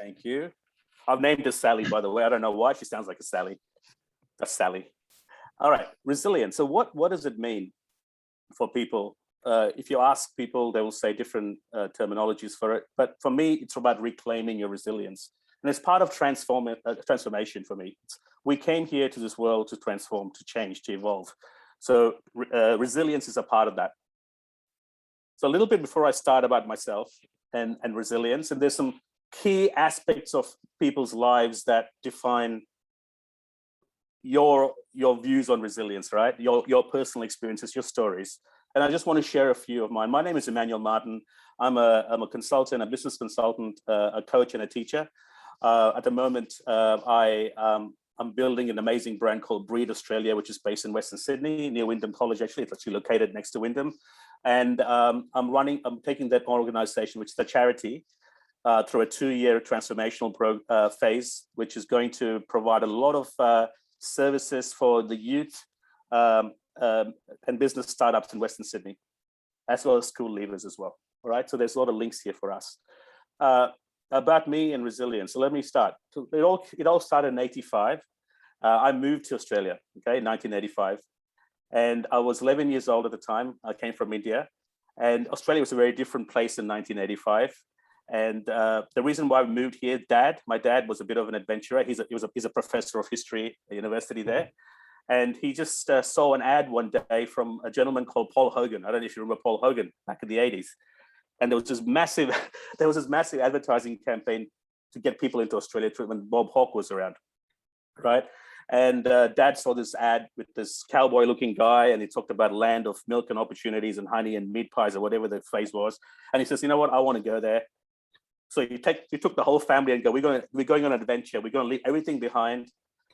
Thank you. I've named her Sally, by the way. I don't know why she sounds like a Sally. That's Sally. All right, resilience. So what does it mean for people? If you ask people, they will say different terminologies for it. But for me, it's about reclaiming your resilience. And it's part of transformation for me. We came here to this world to transform, to change, to evolve. So resilience is a part of that. So a little bit before I start about myself and resilience, and there's some key aspects of people's lives that define your views on resilience, right? Your personal experiences, your stories. And I just want to share a few of mine. My name is Emmanuel Martin. I'm a consultant, a business consultant, a coach and a teacher. At the moment, I'm building an amazing brand called Breed Australia, which is based in Western Sydney, near Wyndham College. Actually, it's actually located next to Wyndham. And I'm taking that organization, which is a charity, through a 2-year transformational phase, which is going to provide a lot of services for the youth and business startups in Western Sydney, as well as school leavers as well. All right, so there's a lot of links here for us. About me and resilience. So let me start. So it all started in '85. I moved to Australia, okay, 1985. And I was 11 years old at the time. I came from India. And Australia was a very different place in 1985. And the reason why I moved here, my dad was a bit of an adventurer. He's a professor of history at the university there. And he just saw an ad one day from a gentleman called Paul Hogan. I don't know if you remember Paul Hogan back in the 80s. And there was this massive advertising campaign to get people into Australia when Bob Hawke was around, right? And Dad saw this ad with this cowboy-looking guy, and he talked about land of milk and opportunities and honey and meat pies or whatever the phrase was. And he says, you know what? I want to go there. So he took the whole family and go, we're going on an adventure. We're going to leave everything behind.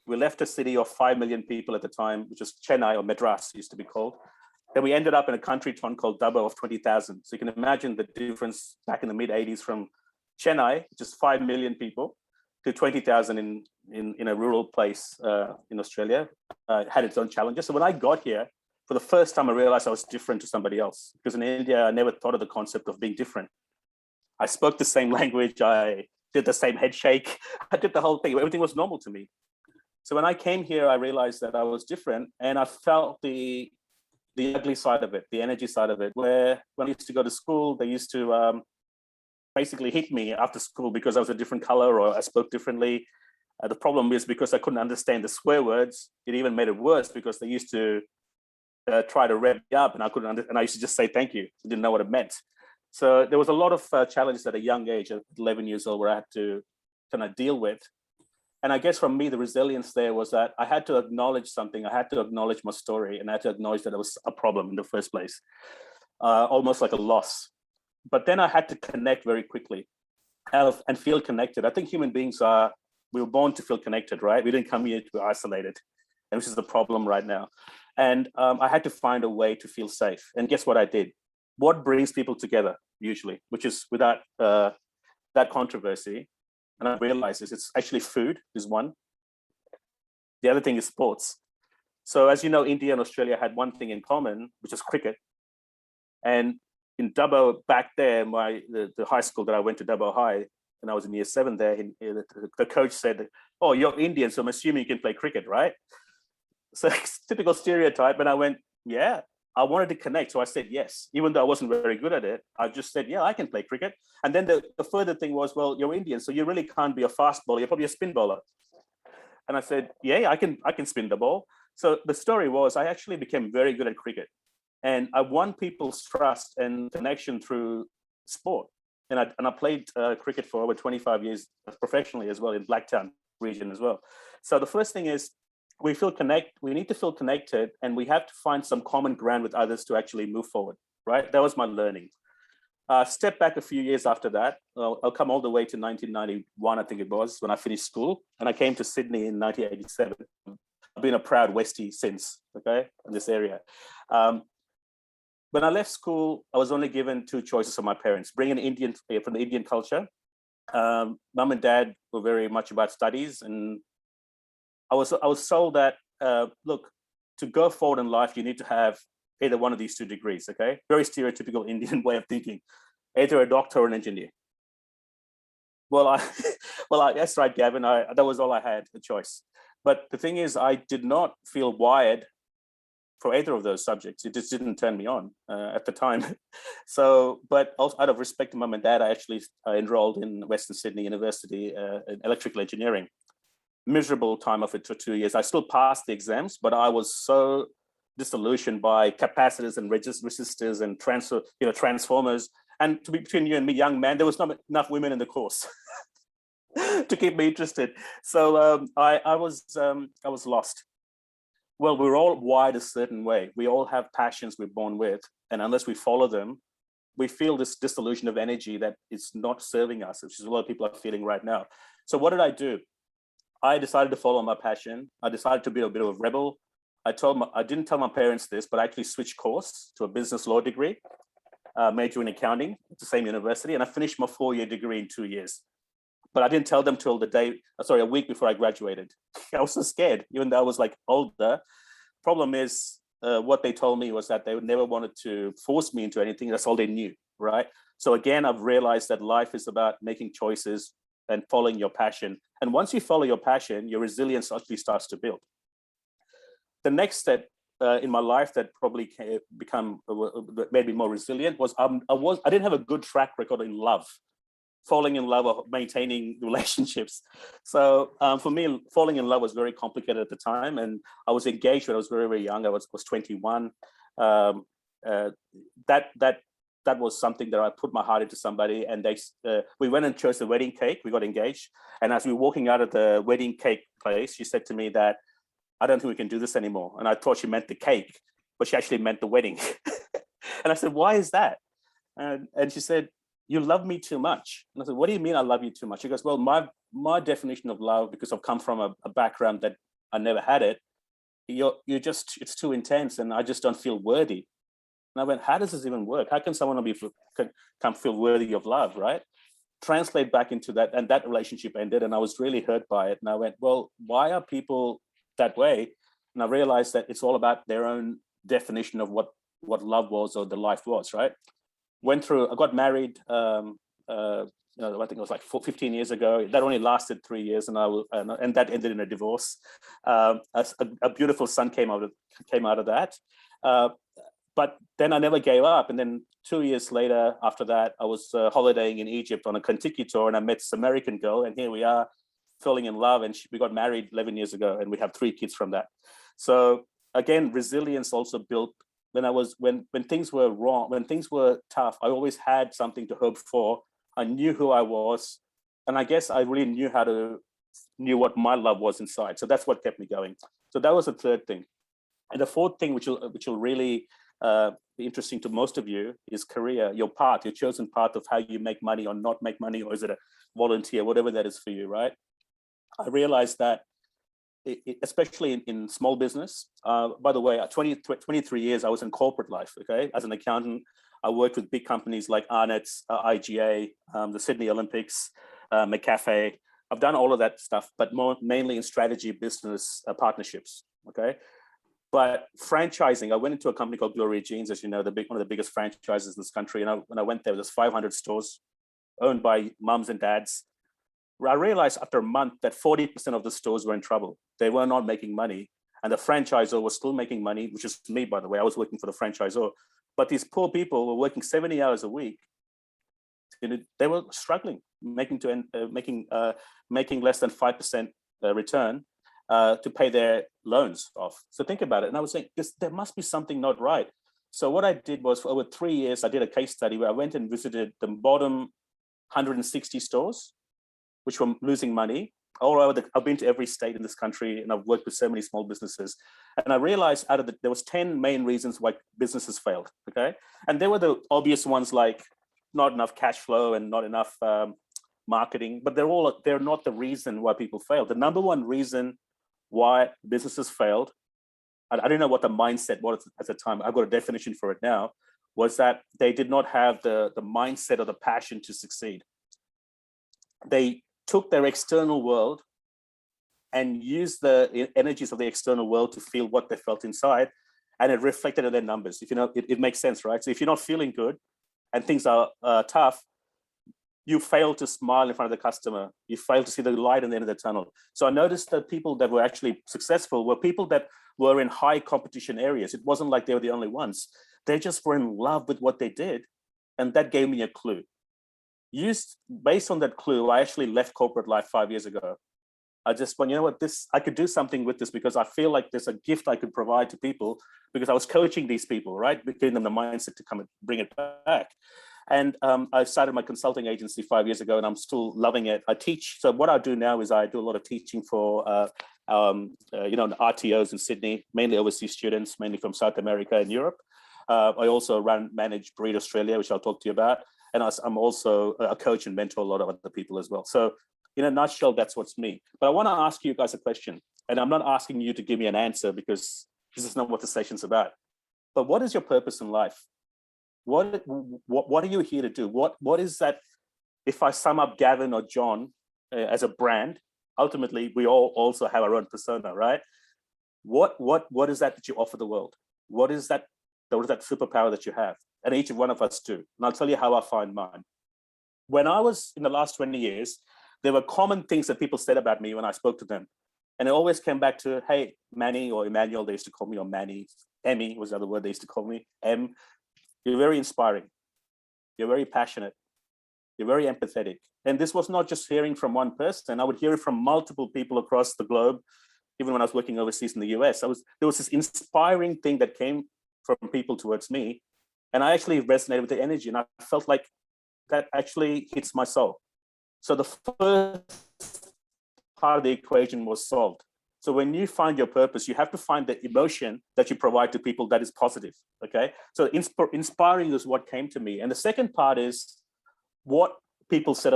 We left a city of 5 million people at the time, which was Chennai, or Madras used to be called. Then we ended up in a country town called Dubbo of 20,000. So you can imagine the difference back in the mid 80s from Chennai, just 5 million people, to 20,000 in a rural place in Australia. Had its own challenges. So when I got here, for the first time, I realized I was different to somebody else. Because in India, I never thought of the concept of being different. I spoke the same language. I did the same head shake. I did the whole thing. Everything was normal to me. So when I came here, I realized that I was different, and I felt the ugly side of it, the energy side of it, where when I used to go to school, they used to basically hit me after school because I was a different color or I spoke differently. The problem is because I couldn't understand the swear words, it even made it worse because they used to try to rev me up, and I used to just say thank you. I didn't know what it meant. So there was a lot of challenges at a young age, at 11 years old, where I had to kind of deal with. And I guess from me, the resilience there was that I had to acknowledge something. I had to acknowledge my story, and I had to acknowledge that it was a problem in the first place, almost like a loss. But then I had to connect very quickly and feel connected. I think human beings we were born to feel connected, right? We didn't come here to be isolated, and which is the problem right now. And I had to find a way to feel safe. And guess what I did? What brings people together usually, which is without that controversy, and I realized it's actually food is one. The other thing is sports. So as you know, India and Australia had one thing in common, which is cricket. And in Dubbo back there, the high school that I went to, Dubbo High, and I was in year 7 there, the coach said, oh, you're Indian, so I'm assuming you can play cricket, right? So typical stereotype. And I went, yeah, I wanted to connect. So I said yes, even though I wasn't very good at it. I just said, yeah, I can play cricket. And then the further thing was, well, you're Indian, so you really can't be a fast bowler. You're probably a spin bowler. And I said, yeah, I can spin the ball. So the story was I actually became very good at cricket. And I won people's trust and connection through sport. And I played cricket for over 25 years professionally as well in Blacktown region as well. So the first thing is we need to feel connected, and we have to find some common ground with others to actually move forward, right? That was my learning. Step back a few years after that, I'll come all the way to 1991, I think it was, when I finished school. And I came to Sydney in 1987. I've been a proud Westie since, okay, in this area. When I left school, I was only given 2 choices from my parents: bring an Indian from the Indian culture. Mum and Dad were very much about studies, and I was told that look, to go forward in life, you need to have either one of these 2 degrees. Okay, very stereotypical Indian way of thinking, either a doctor or an engineer. Well, Well, that's right, Gavin. That was all I had, a choice. But the thing is, I did not feel wired for either of those subjects. It just didn't turn me on at the time. So, but also out of respect to mum and dad, I actually enrolled in Western Sydney University in electrical engineering. Miserable time of it for 2 years. I still passed the exams, but I was so disillusioned by capacitors and resistors and transformers. And to be between you and me, young man, there was not enough women in the course to keep me interested. So I was lost. Well, we're all wired a certain way. We all have passions we're born with, and unless we follow them, we feel this dissolution of energy that is not serving us, which is a lot of people are feeling right now. So what did I do? I decided to follow my passion. I decided to be a bit of a rebel. I didn't tell my parents this, but I actually switched course to a business law degree, major in accounting at the same university, and I finished my 4-year degree in 2 years. But I didn't tell them till a week before I graduated. I was so scared, even though I was like older. Problem is, what they told me was that they never wanted to force me into anything. That's all they knew, right? So again, I've realized that life is about making choices and following your passion. And once you follow your passion, your resilience actually starts to build. The next step in my life that probably made me more resilient was I didn't have a good track record in love. Falling in love or maintaining relationships. So for me, falling in love was very complicated at the time. And I was engaged when I was very, very young. I was 21. That was something that I put my heart into somebody, and we went and chose the wedding cake. We got engaged. And as we were walking out of the wedding cake place, she said to me that, I don't think we can do this anymore. And I thought she meant the cake, but she actually meant the wedding. And I said, why is that? And she said, you love me too much. And I said, what do you mean I love you too much? She goes, well, my definition of love, because I've come from a background that I never had it, it's too intense and I just don't feel worthy. And I went, how does this even work? How can someone come feel worthy of love, right? Translate back into that, and that relationship ended and I was really hurt by it. And I went, well, why are people that way? And I realized that it's all about their own definition of what love was or the life was, right? I got married, I think it was like 15 years ago. That only lasted 3 years, and that ended in a divorce. A beautiful son came out of that. But then I never gave up. And then 2 years later, after that, I was holidaying in Egypt on a Kentucky tour, and I met this American girl, and here we are, falling in love. And we got married 11 years ago, and we have 3 kids from that. So again, resilience also built. When things were wrong, when things were tough, I always had something to hope for. I knew who I was, and I guess I really knew what my love was inside. So that's what kept me going. So that was the third thing. And the fourth thing, which will really be interesting to most of you, is career. Your path, your chosen path of how you make money or not make money, or is it a volunteer, whatever that is for you, right? I realized that. Especially in small business. By the way, 23 years, I was in corporate life, okay? As an accountant, I worked with big companies like Arnott, IGA, the Sydney Olympics, McAfee. I've done all of that stuff, but mainly in strategy, business, partnerships, okay? But franchising, I went into a company called Gloria Jeans, as you know, one of the biggest franchises in this country. And when I went there, there's 500 stores owned by mums and dads. I realized after a month that 40% of the stores were in trouble. They were not making money, and the franchisor was still making money, which is me, by the way. I was working for the franchisor, but these poor people were working 70 hours a week. They were struggling, making less than 5% return to pay their loans off. So think about it. And I was saying, there must be something not right. So what I did was, for over 3 years, I did a case study where I went and visited the bottom 160 stores, which were losing money. I've been to every state in this country, and I've worked with so many small businesses. And I realized there was 10 main reasons why businesses failed, okay? And there were the obvious ones, like not enough cash flow and not enough marketing, but they're not the reason why people failed. The number one reason why businesses failed, I don't know what the mindset was at the time, I've got a definition for it now, was that they did not have the mindset or the passion to succeed. They took their external world and used the energies of the external world to feel what they felt inside, and it reflected in their numbers. If you know, it makes sense, right? So if you're not feeling good and things are tough, you fail to smile in front of the customer. You fail to see the light in the end of the tunnel. So I noticed that people that were actually successful were people that were in high competition areas. It wasn't like they were the only ones. They just were in love with what they did. And that gave me a clue. Based on that clue, I actually left corporate life 5 years ago. I just went, you know what, I could do something with this, because I feel like there's a gift I could provide to people, because I was coaching these people, right? Giving them the mindset to come and bring it back. And I started my consulting agency 5 years ago, and I'm still loving it. I teach. So what I do now is I do a lot of teaching for, RTOs in Sydney, mainly overseas students, mainly from South America and Europe. I also manage Breed Australia, which I'll talk to you about. And I'm also a coach and mentor a lot of other people as well. So in a nutshell, that's what's me. But I want to ask you guys a question, and I'm not asking you to give me an answer, because this is not what the session's about. But what is your purpose in life? What are you here to do? What is that? If I sum up Gavin or John as a brand, ultimately we all also have our own persona, right? What is that you offer the world? What is that superpower that you have? And each one of us do. And I'll tell you how I find mine. When I was in the last 20 years, there were common things that people said about me when I spoke to them. And it always came back to, hey, Manny or Emmanuel, they used to call me, or Manny. Emmy was the other word they used to call me. You're very inspiring. You're very passionate. You're very empathetic. And this was not just hearing from one person. I would hear it from multiple people across the globe. Even when I was working overseas in the US, there was this inspiring thing that came from people towards me. And I actually resonated with the energy. And I felt like that actually hits my soul. So the first part of the equation was solved. So when you find your purpose, you have to find the emotion that you provide to people that is positive, okay? So inspiring is what came to me. And the second part is what people said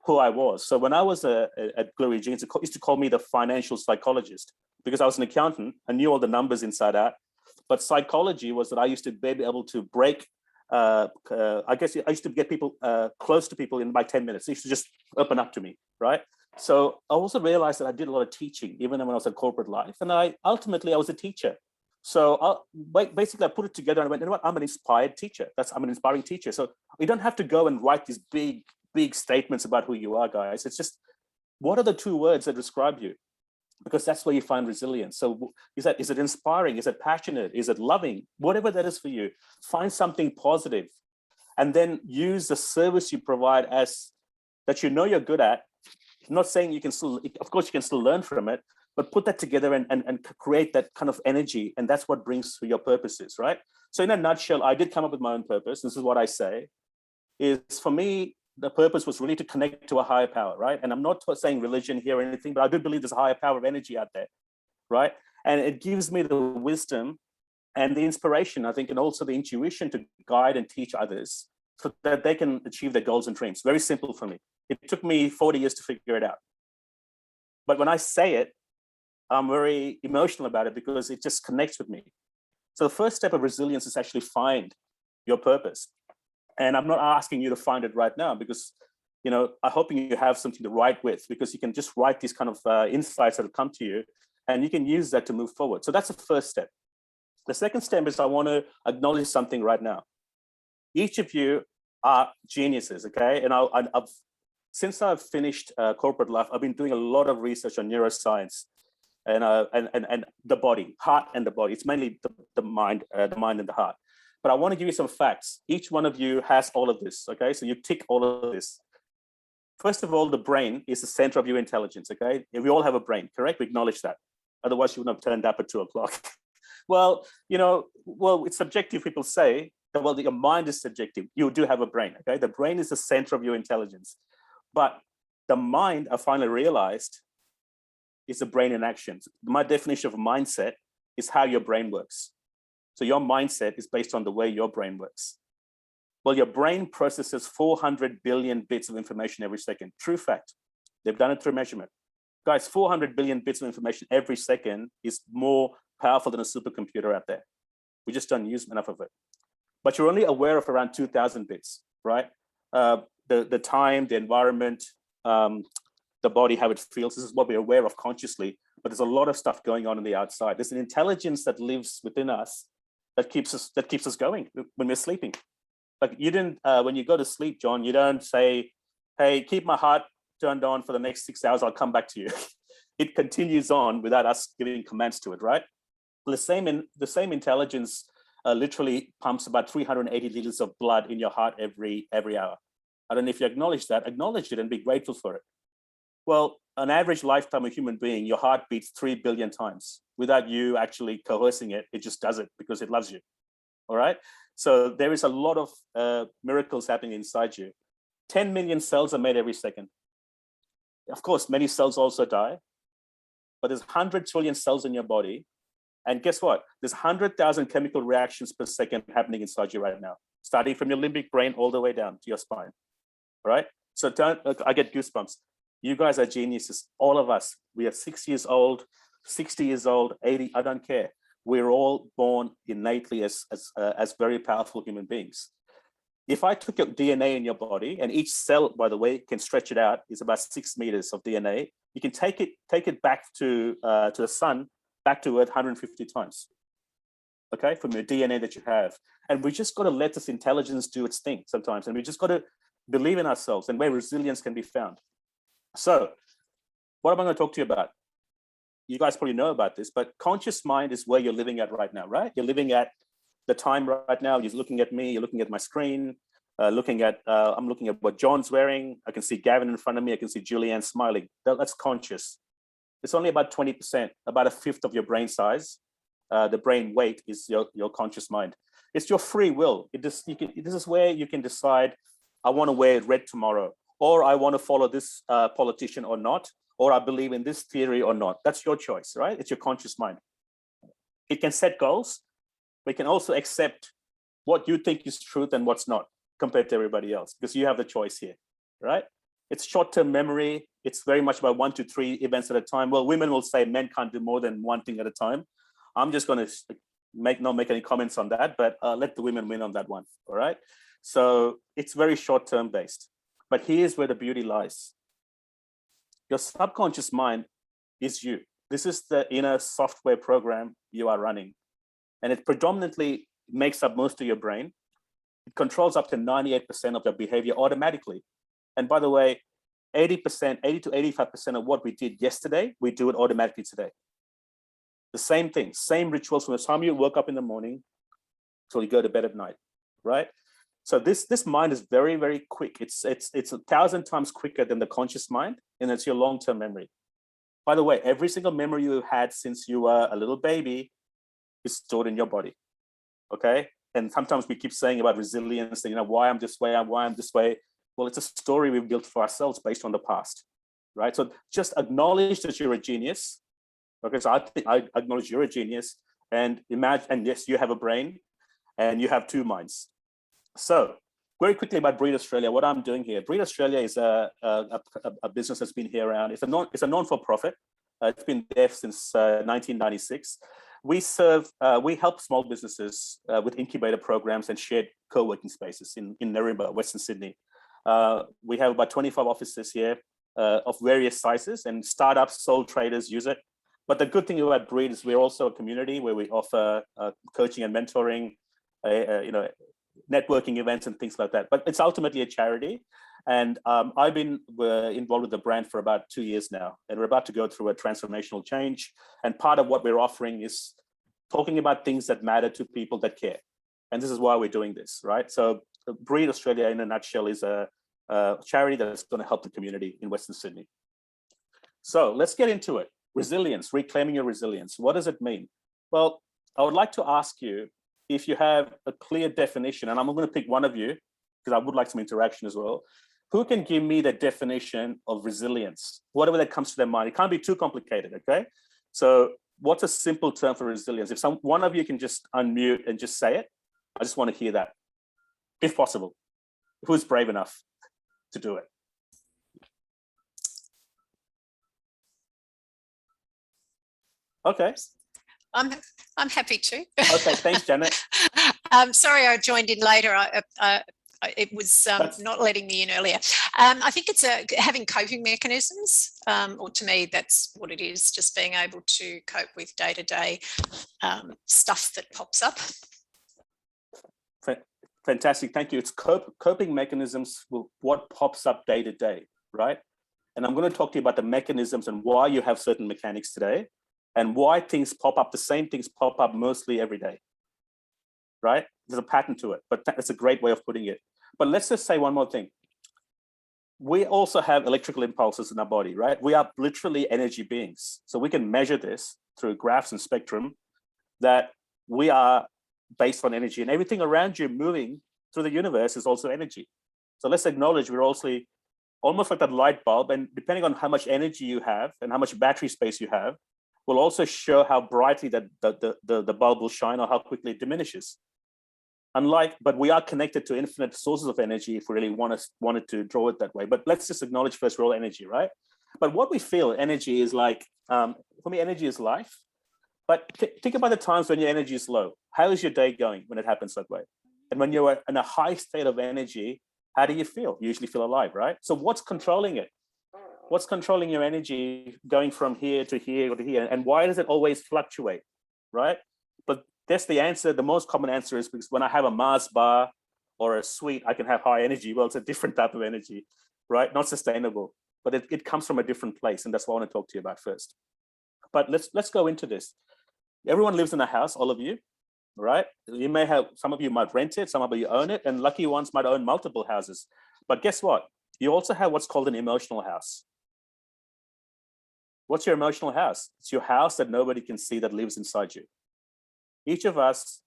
who I was. So when I was at Glory Jeans, they used to call me the financial psychologist, because I was an accountant. I knew all the numbers inside out. But psychology was that I used to be able to break, I used to get people close to people in about 10 minutes. They used to just open up to me, right? So I also realized that I did a lot of teaching, even when I was in corporate life. And ultimately, I was a teacher. So basically, I put it together and I went, you know what, I'm an inspired teacher. I'm an inspiring teacher. So we don't have to go and write these big statements about who you are, guys. It's just, what are the two words that describe you? Because that's where you find resilience. So is it inspiring? Is it passionate? Is it loving? Whatever that is for you, find something positive, and then use the service you provide as that you know you're good at. I'm not saying you can still, of course you can still learn from it, but put that together and create that kind of energy. And that's what brings your purposes, right? So in a nutshell, I did come up with my own purpose. This is what I say, is for me, the purpose was really to connect to a higher power, right? And I'm not saying religion here or anything, but I do believe there's a higher power of energy out there, right? And it gives me the wisdom and the inspiration, I think, and also the intuition to guide and teach others so that they can achieve their goals and dreams. Very simple for me. It took me 40 years to figure it out. But when I say it, I'm very emotional about it because it just connects with me. So the first step of resilience is actually find your purpose. And I'm not asking you to find it right now, because, I'm hoping you have something to write with, because you can just write these kind of insights that will come to you, and you can use that to move forward. So that's the first step. The second step is I want to acknowledge something right now. Each of you are geniuses, okay? And since I've finished corporate life, I've been doing a lot of research on neuroscience and the body, heart and the body. It's mainly the mind and the heart. But I want to give you some facts. Each one of you has all of this, okay? So you tick all of this. First of all, the brain is the center of your intelligence, okay? We all have a brain, correct? We acknowledge that. Otherwise, you wouldn't have turned up at 2:00. Well, it's subjective. People say that, well, your mind is subjective. You do have a brain, okay? The brain is the center of your intelligence. But the mind, I finally realized, is the brain in action. My definition of mindset is how your brain works. So your mindset is based on the way your brain works. Well, your brain processes 400 billion bits of information every second. True fact. They've done it through measurement. Guys, 400 billion bits of information every second is more powerful than a supercomputer out there. We just don't use enough of it. But you're only aware of around 2,000 bits, right? The time, the environment, the body, how it feels. This is what we're aware of consciously. But there's a lot of stuff going on the outside. There's an intelligence that lives within us that keeps us going when we're sleeping. Like you didn't, when you go to sleep, John, you don't say, hey, keep my heart turned on for the next 6 hours, I'll come back to you. It continues on without us giving commands to it, right? The same intelligence literally pumps about 380 liters of blood in your heart every hour. I don't know if you acknowledge that, acknowledge it and be grateful for it. Well, an average lifetime of a human being, your heart beats 3 billion times without you actually coercing it. It just does it because it loves you. All right. So there is a lot of miracles happening inside you. 10 million cells are made every second. Of course, many cells also die, but there's 100 trillion cells in your body. And guess what? There's 100,000 chemical reactions per second happening inside you right now, starting from your limbic brain all the way down to your spine. All right. So I get goosebumps. You guys are geniuses. All of us, we are 6 years old, 60 years old, 80, I don't care. We're all born innately as very powerful human beings. If I took your DNA in your body, and each cell, by the way, can stretch it out, is about 6 meters of DNA. You can take it back to the sun, back to Earth 150 times. Okay, from your DNA that you have. And we just got to let this intelligence do its thing sometimes. And we just got to believe in ourselves and where resilience can be found. So what am I going to talk to you about? You guys probably know about this, but conscious mind is where you're living at right now, right? You're living at the time right now. You're looking at me, you're looking at my screen, I'm looking at what John's wearing. I can see Gavin in front of me. I can see Julianne smiling. That's conscious. It's only about 20%, about a fifth of your brain size. The brain weight is your conscious mind. It's your free will. This is where you can decide, I want to wear red tomorrow, or I want to follow this politician or not, or I believe in this theory or not. That's your choice, right? It's your conscious mind. It can set goals, but it can also accept what you think is truth and what's not compared to everybody else, because you have the choice here, right? It's short-term memory. It's very much about 1 to 3 events at a time. Well, women will say men can't do more than one thing at a time. I'm just going to not make any comments on that, but let the women win on that one, all right? So it's very short-term based. But here's where the beauty lies. Your subconscious mind is you. This is the inner software program you are running. And it predominantly makes up most of your brain. It controls up to 98% of your behavior automatically. And by the way, 80 to 85% of what we did yesterday, we do it automatically today. The same thing, same rituals from the time you woke up in the morning till you go to bed at night, right? So this mind is very, very quick. It's 1,000 times quicker than the conscious mind, and it's your long-term memory. By the way, every single memory you had since you were a little baby is stored in your body, okay? And sometimes we keep saying about resilience, and why I'm this way, why I'm this way. Well, it's a story we've built for ourselves based on the past, right? So just acknowledge that you're a genius. Okay, so I acknowledge you're a genius, and imagine, and yes, you have a brain, and you have 2 minds. So very quickly about Breed Australia, what I'm doing here. Breed Australia is a business that's been here around. It's a non-for-profit. It's been there since 1996. We help small businesses with incubator programs and shared co-working spaces in Narimba, Western Sydney. We have about 25 offices here of various sizes, and startups, sole traders use it. But the good thing about Breed is we're also a community where we offer coaching and mentoring, networking events and things like that. But it's ultimately a charity. And I've been involved with the brand for about 2 years now, and we're about to go through a transformational change. And part of what we're offering is talking about things that matter to people that care. And this is why we're doing this, right? So Breed Australia, in a nutshell, is a charity that's going to help the community in Western Sydney. So let's get into it. Resilience, reclaiming your resilience. What does it mean? Well, I would like to ask you if you have a clear definition, and I'm going to pick one of you because I would like some interaction as well. Who can give me the definition of resilience? Whatever that comes to their mind. It can't be too complicated, okay? So what's a simple term for resilience? If one of you can just unmute and just say it, I just want to hear that, if possible. Who's brave enough to do it? Okay. I'm happy to. Okay, thanks, Janet. Sorry, I joined in later. It was not letting me in earlier. I think it's having coping mechanisms, or to me, that's what it is, just being able to cope with day-to-day stuff that pops up. Fantastic, thank you. It's coping mechanisms with what pops up day to day, right? And I'm going to talk to you about the mechanisms and why you have certain mechanics today and why things pop up, the same things pop up mostly every day, right? There's a pattern to it, but that's a great way of putting it. But let's just say one more thing. We also have electrical impulses in our body, right? We are literally energy beings. So we can measure this through graphs and spectrum that we are based on energy, and everything around you moving through the universe is also energy. So let's acknowledge we're also almost like that light bulb, and depending on how much energy you have and how much battery space you have, will also show how brightly that the bulb will shine or how quickly it diminishes. But we are connected to infinite sources of energy if we really wanted to draw it that way. But let's just acknowledge first we're all energy, right? But what we feel energy is like, for me, energy is life. But think about the times when your energy is low. How is your day going when it happens that way? And when you're in a high state of energy, how do you feel? You usually feel alive, right? So what's controlling it? What's controlling your energy going from here to here or to here? And why does it always fluctuate, right? But that's the answer. The most common answer is because when I have a Mars bar or a sweet, I can have high energy. Well, it's a different type of energy, right? Not sustainable, but it comes from a different place. And that's what I want to talk to you about first. But let's go into this. Everyone lives in a house, all of you, right? You may have, some of you might rent it, some of you own it, and lucky ones might own multiple houses. But guess what? You also have what's called an emotional house. What's your emotional house? It's your house that nobody can see that lives inside you. Each of us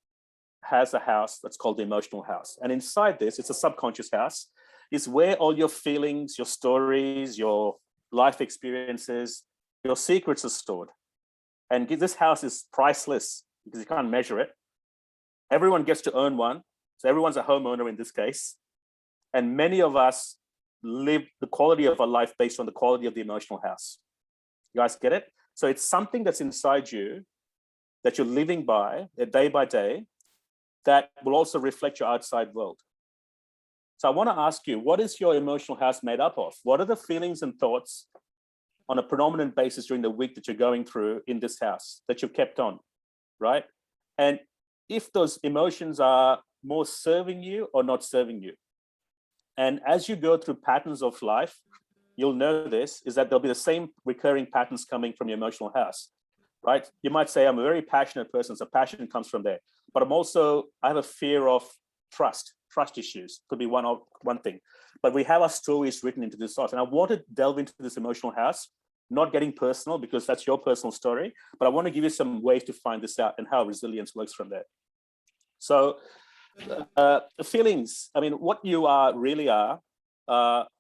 has a house that's called the emotional house. And inside this, it's a subconscious house. It's where all your feelings, your stories, your life experiences, your secrets are stored. And this house is priceless because you can't measure it. Everyone gets to own one. So everyone's a homeowner in this case. And many of us live the quality of our life based on the quality of the emotional house. You guys get it? So it's something that's inside you that you're living by day, that will also reflect your outside world. So I want to ask you, what is your emotional house made up of? What are the feelings and thoughts on a predominant basis during the week that you're going through in this house that you've kept on, right? And if those emotions are more serving you or not serving you. And as you go through patterns of life, you'll know this, is that there'll be the same recurring patterns coming from your emotional house, right? You might say, I'm a very passionate person, so passion comes from there. But I have a fear of trust issues, could be one thing. But we have our stories written into this source. And I want to delve into this emotional house, not getting personal because that's your personal story, but I want to give you some ways to find this out and how resilience works from there. So the feelings, I mean, what you really are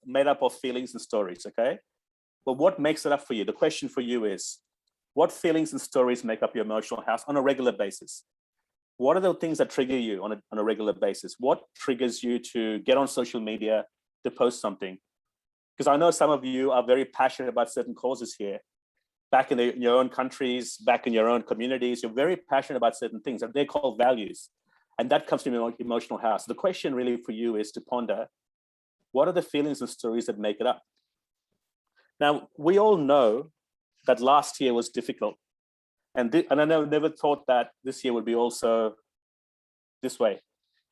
made up of feelings and stories, okay? But what makes it up for you? The question for you is, what feelings and stories make up your emotional house on a regular basis? What are the things that trigger you on a regular basis? What triggers you to get on social media, to post something? Because I know some of you are very passionate about certain causes here. Back in your own countries, back in your own communities, you're very passionate about certain things, and they're called values. And that comes from your emotional house. The question really for you is to ponder, what are the feelings and stories that make it up? Now, we all know that last year was difficult. And I never thought that this year would be also this way.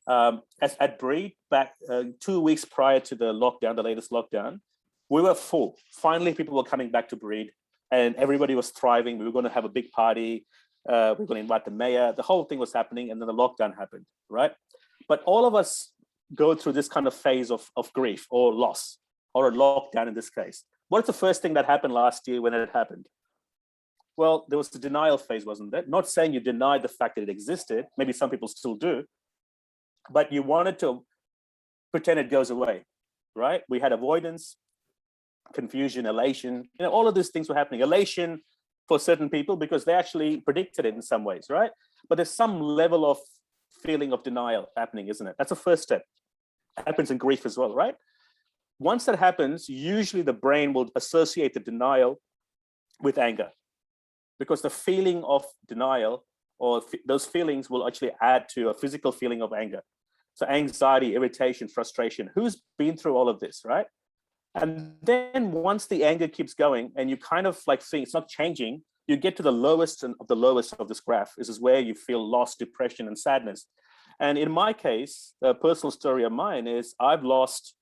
At Breed, back 2 weeks prior to the lockdown, the latest lockdown, we were full. Finally, people were coming back to Breed and everybody was thriving. We were going to have a big party. We were going to invite the mayor. The whole thing was happening, and then the lockdown happened, right? But all of us go through this kind of phase of grief or loss, or a lockdown in this case. What's the first thing that happened last year when it happened? Well, there was the denial phase, wasn't there? Not saying you denied the fact that it existed. Maybe some people still do, but you wanted to pretend it goes away, right? We had avoidance, confusion, elation. All of these things were happening. Elation for certain people because they actually predicted it in some ways, right? But there's some level of feeling of denial happening, isn't it? That's the first step. It happens in grief as well, right? Once that happens, usually the brain will associate the denial with anger, because the feeling of denial or those feelings will actually add to a physical feeling of anger. So anxiety, irritation, frustration. Who's been through all of this, right? And then once the anger keeps going and you kind of like see it's not changing, you get to the lowest of the lowest of this graph. This is where you feel loss, depression, and sadness. And in my case, a personal story of mine is I've lost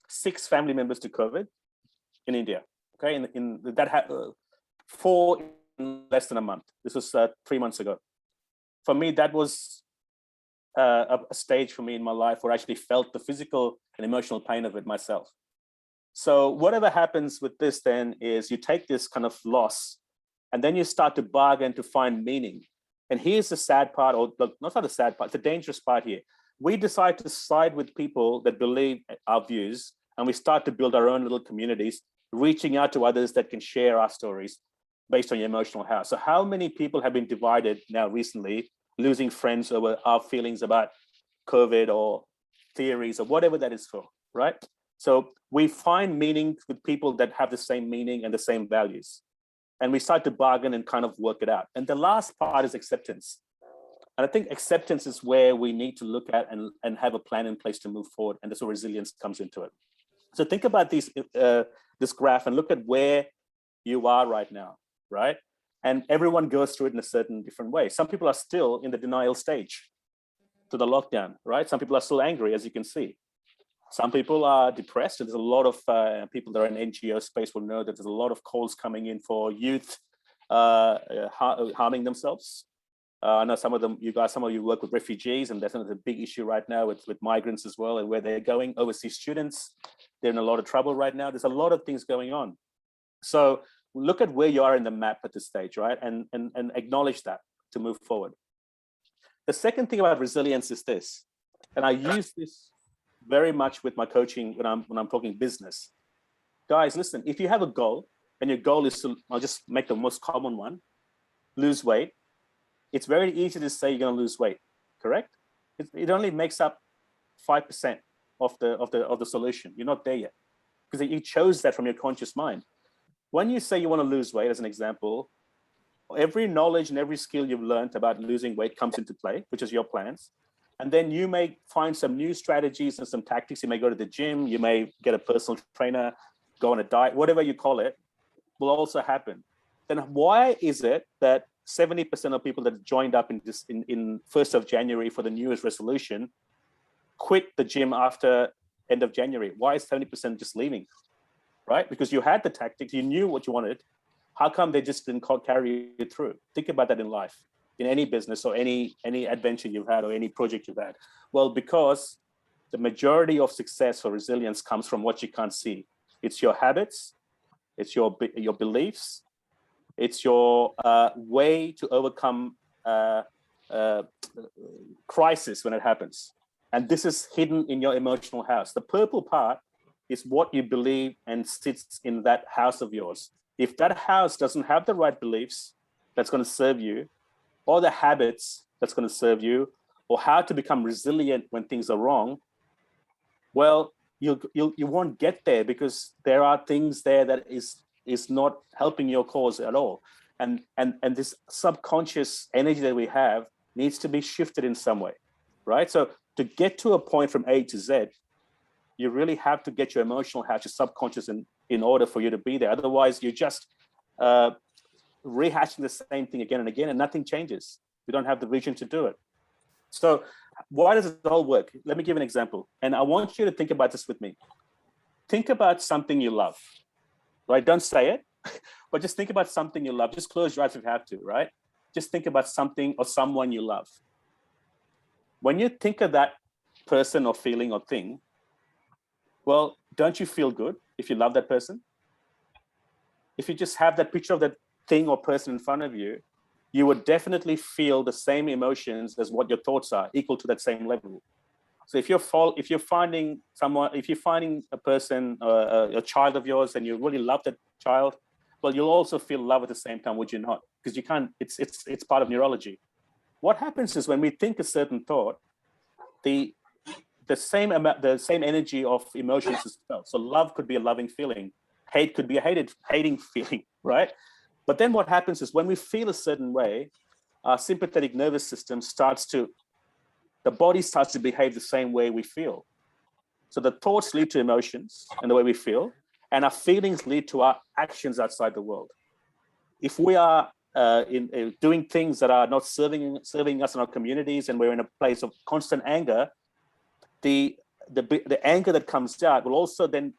6 family members to COVID in India. Okay, in 4 in less than a month. This was 3 months ago. For me, that was a stage for me in my life where I actually felt the physical and emotional pain of it myself. So whatever happens with this then is you take this kind of loss and then you start to bargain to find meaning. And here's the sad part, or not the sad part, the dangerous part here. We decide to side with people that believe our views, and we start to build our own little communities, reaching out to others that can share our stories based on your emotional house. So how many people have been divided now recently, losing friends over our feelings about COVID or theories or whatever that is for, right? So we find meaning with people that have the same meaning and the same values. And we start to bargain and kind of work it out. And the last part is acceptance. And I think acceptance is where we need to look at and have a plan in place to move forward. And that's where resilience comes into it. So think about this graph and look at where you are right now, right? And everyone goes through it in a certain different way. Some people are still in the denial stage to the lockdown, right? Some people are still angry, as you can see. Some people are depressed. There's a lot of people that are in NGO space will know that there's a lot of calls coming in for youth harming themselves. I know some of you work with refugees, and that's a big issue right now with migrants as well, and where they're going. Overseas students, they're in a lot of trouble right now. There's a lot of things going on. So look at where you are in the map at this stage, right? And acknowledge that to move forward. The second thing about resilience is this, and I use this very much with my coaching when I'm talking business. Guys, listen, if you have a goal and your goal is to, I'll just make the most common one, lose weight. It's very easy to say you're going to lose weight, correct? It only makes up 5% of the solution. You're not there yet because you chose that from your conscious mind. When you say you want to lose weight, as an example, every knowledge and every skill you've learned about losing weight comes into play, which is your plans. And then you may find some new strategies and some tactics. You may go to the gym, you may get a personal trainer, go on a diet, whatever you call it, will also happen. Then why is it that 70% of people that joined up in 1st of January for the New Year's resolution quit the gym after end of January? Why is 70% just leaving, right? Because you had the tactics, you knew what you wanted. How come they just didn't carry it through? Think about that in life, in any business or any adventure you've had or any project you've had. Well, because the majority of success or resilience comes from what you can't see. It's your habits, it's your beliefs, it's your way to overcome crisis when it happens. And this is hidden in your emotional house. The purple part is what you believe and sits in that house of yours. If that house doesn't have the right beliefs that's going to serve you, or the habits that's going to serve you, or how to become resilient when things are wrong, well, you won't get there because there are things there that is not helping your cause at all. And this subconscious energy that we have needs to be shifted in some way, right? So to get to a point from A to Z, you really have to get your emotional house, your subconscious in order for you to be there. Otherwise, you're just rehashing the same thing again and again, and nothing changes. We don't have the vision to do it. So why does it all work? Let me give an example. And I want you to think about this with me. Think about something you love, right? Don't say it, but just think about something you love. Just close your eyes if you have to, right? Just think about something or someone you love. When you think of that person or feeling or thing, well, don't you feel good if you love that person? If you just have that picture of that thing or person in front of you, you would definitely feel the same emotions as what your thoughts are, equal to that same level. So if you're finding a person, a child of yours, and you really love that child, well, you'll also feel love at the same time, would you not? Because you can't. It's part of neurology. What happens is when we think a certain thought, the same energy of emotions is felt. So love could be a loving feeling, hate could be a hating feeling, right? But then what happens is when we feel a certain way, our sympathetic nervous system the body starts to behave the same way we feel. So the thoughts lead to emotions and the way we feel, and our feelings lead to our actions outside the world. If we are doing things that are not serving us in our communities, and we're in a place of constant anger, the anger that comes out will also then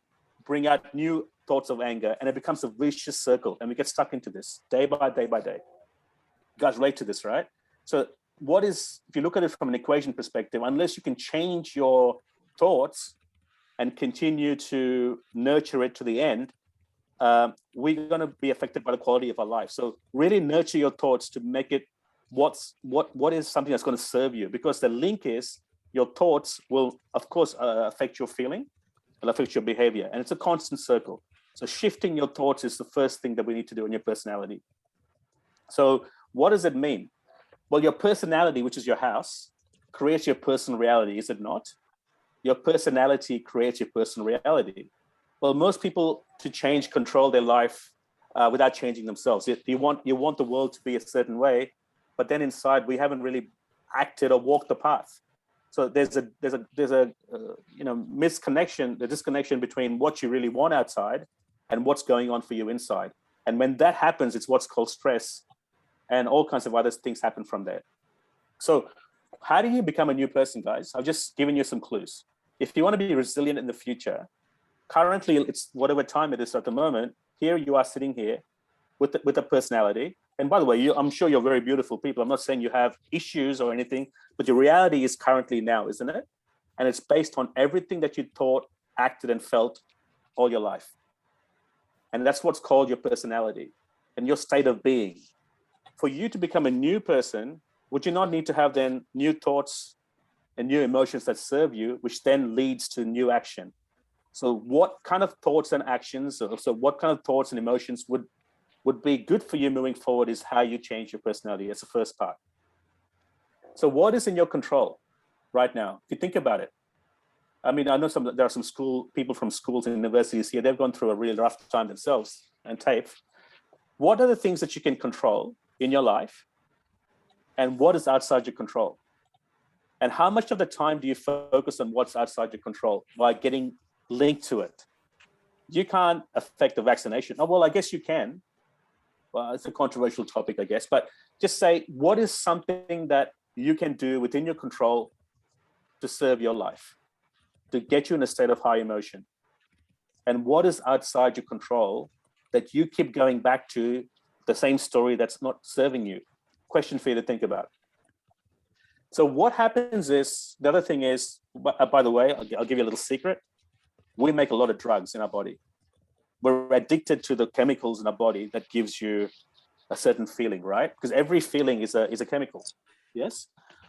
bring out new thoughts of anger, and it becomes a vicious circle, and we get stuck into this day by day by day. You guys relate to this, right? So if you look at it from an equation perspective, unless you can change your thoughts and continue to nurture it to the end, we're going to be affected by the quality of our life. So really nurture your thoughts to make it what is something that's going to serve you, because the link is your thoughts will, of course, affect your feeling, will affect your behavior, and it's a constant circle. So shifting your thoughts is the first thing that we need to do in your personality. So what does it mean? Well, your personality, which is your house, creates your personal reality, is it not? Your personality creates your personal reality. Well, most people to control their life without changing themselves. You want the world to be a certain way, but then inside we haven't really acted or walked the path. So there's a misconnection, the disconnection between what you really want outside and what's going on for you inside. And when that happens, it's what's called stress, and all kinds of other things happen from there. So how do you become a new person, guys? I've just given you some clues. If you want to be resilient in the future, currently it's whatever time it is at the moment, here you are sitting here with a personality. And by the way, I'm sure you're very beautiful people. I'm not saying you have issues or anything, but your reality is currently now, isn't it? And it's based on everything that you thought, acted, and felt all your life. And that's what's called your personality and your state of being. For you to become a new person, would you not need to have then new thoughts and new emotions that serve you, which then leads to new action? So what kind of thoughts and actions, so what kind of thoughts and emotions would be good for you moving forward is how you change your personality. That's the first part. So what is in your control right now? If you think about it, I mean, I know there are some people from schools and universities here, they've gone through a really rough time themselves, and TAFE. What are the things that you can control in your life? And what is outside your control? And how much of the time do you focus on what's outside your control by getting linked to it? You can't affect the vaccination. Oh, well, I guess you can. Well, it's a controversial topic, I guess, but just say, what is something that you can do within your control to serve your life, to get you in a state of high emotion? And what is outside your control that you keep going back to the same story that's not serving you? Question for you to think about. So what happens is, the other thing is, by the way, I'll give you a little secret. We make a lot of drugs in our body. We're addicted to the chemicals in our body that gives you a certain feeling, right? Because every feeling is a chemical, yes?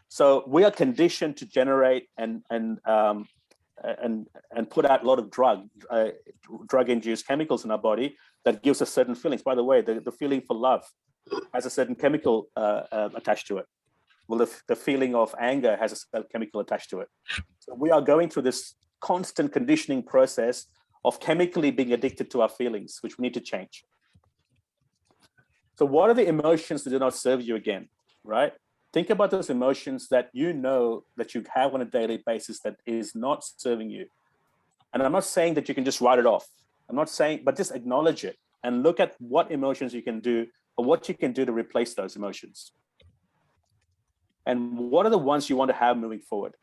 So we are conditioned to generate and put out a lot of drug-induced chemicals in our body that gives us certain feelings. By the way, the feeling for love has a certain chemical attached to it. Well, the feeling of anger has a certain chemical attached to it. So we are going through this constant conditioning process of chemically being addicted to our feelings, which we need to change. So what are the emotions that do not serve you again, right? Think about those emotions that you know that you have on a daily basis that is not serving you. And I'm not saying that you can just write it off. I'm not saying, but just acknowledge it and look at what emotions you can do or what you can do to replace those emotions. And what are the ones you want to have moving forward?